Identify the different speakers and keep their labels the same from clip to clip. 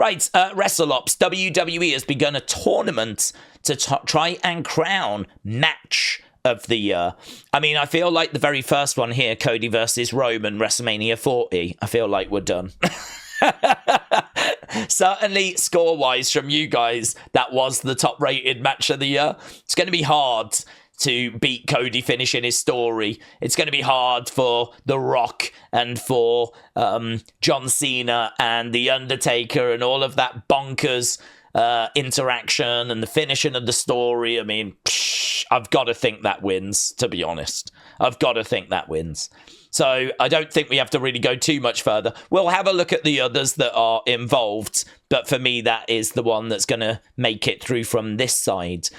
Speaker 1: Right, WrestleOps. WWE has begun a tournament to try and crown match of the year. I mean, I feel like the very first one here, Cody versus Roman, WrestleMania 40, I feel like we're done. Certainly, score-wise from you guys, that was the top-rated match of the year. It's going to be hard to beat Cody finishing his story. It's going to be hard for The Rock and for John Cena and The Undertaker and all of that bonkers interaction and the finishing of the story. I mean, I've got to think that wins, to be honest. I've got to think that wins. So I don't think we have to really go too much further. We'll have a look at the others that are involved, but for me, that is the one that's going to make it through from this side.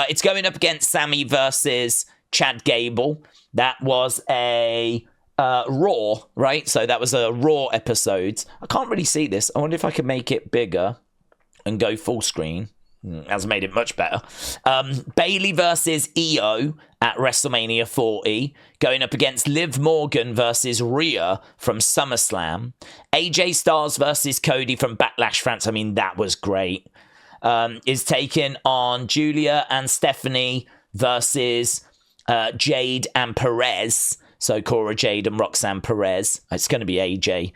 Speaker 1: It's going up against Sami versus Chad Gable. That was a Raw, right? So that was a Raw episode. I can't really see this. I wonder if I can make it bigger and go full screen. Has made it much better. Bayley versus IYO at WrestleMania 40, going up against Liv Morgan versus Rhea from SummerSlam. AJ Styles versus Cody from Backlash France. I mean, that was great. Is taking on Giulia and Stephanie versus Jade and Perez. So Cora, Jade, and Roxanne Perez. It's going to be AJ.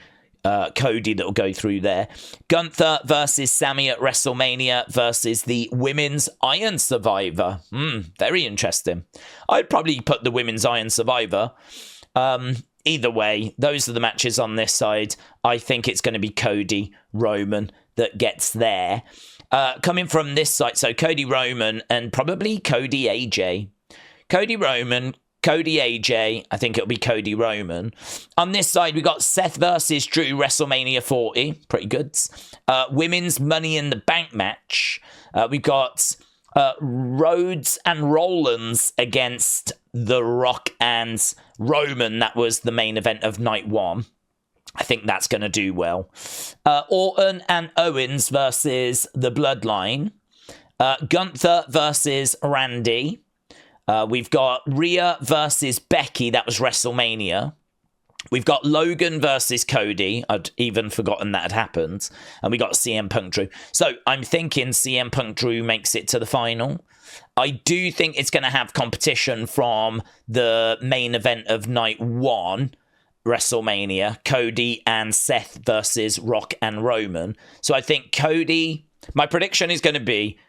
Speaker 1: Cody that will go through there. Gunther versus Sami at WrestleMania versus the Women's Iron Survivor. Very interesting. I'd probably put the Women's Iron Survivor. Either way, those are the matches on this side. I think it's going to be Cody, Roman that gets there. Coming from this side, so Cody, Roman, and probably Cody, AJ. Cody, Roman, Cody, AJ. I think it'll be Cody, Roman. On this side, we got Seth versus Drew, WrestleMania 40. Pretty good. Women's Money in the Bank match. We've got Rhodes and Rollins against The Rock and Roman. That was the main event of night one. I think that's going to do well. Orton and Owens versus the Bloodline. Gunther versus Randy. We've got Rhea versus Becky. That was WrestleMania. We've got Logan versus Cody. I'd even forgotten that had happened. And we got CM Punk Drew. So I'm thinking CM Punk Drew makes it to the final. I do think it's going to have competition from the main event of night one, WrestleMania. Cody and Seth versus Rock and Roman. So I think Cody... My prediction is going to be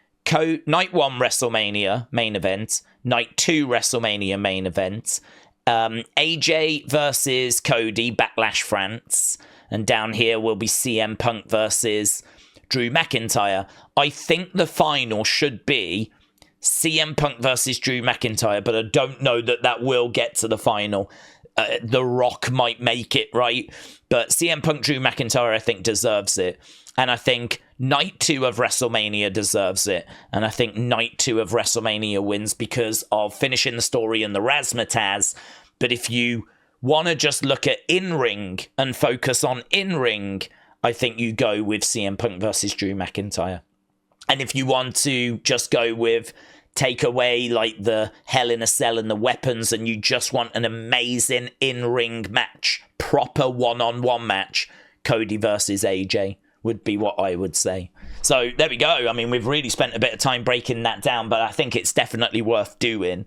Speaker 1: night one WrestleMania main event, night two WrestleMania main event, AJ versus Cody, Backlash France, and down here will be CM Punk versus Drew McIntyre. I think the final should be CM Punk versus Drew McIntyre, but I don't know that that will get to the final. The Rock might make it, right? But CM Punk, Drew McIntyre, I think deserves it. And I think night two of WrestleMania deserves it. And I think night two of WrestleMania wins because of finishing the story and the razzmatazz. But if you want to just look at in-ring and focus on in-ring, I think you go with CM Punk versus Drew McIntyre. And if you want to just go with take away like the Hell in a Cell and the weapons and you just want an amazing in-ring match, proper one-on-one match, Cody versus AJ would be what I would say. So there we go. I mean, we've really spent a bit of time breaking that down, but I think it's definitely worth doing.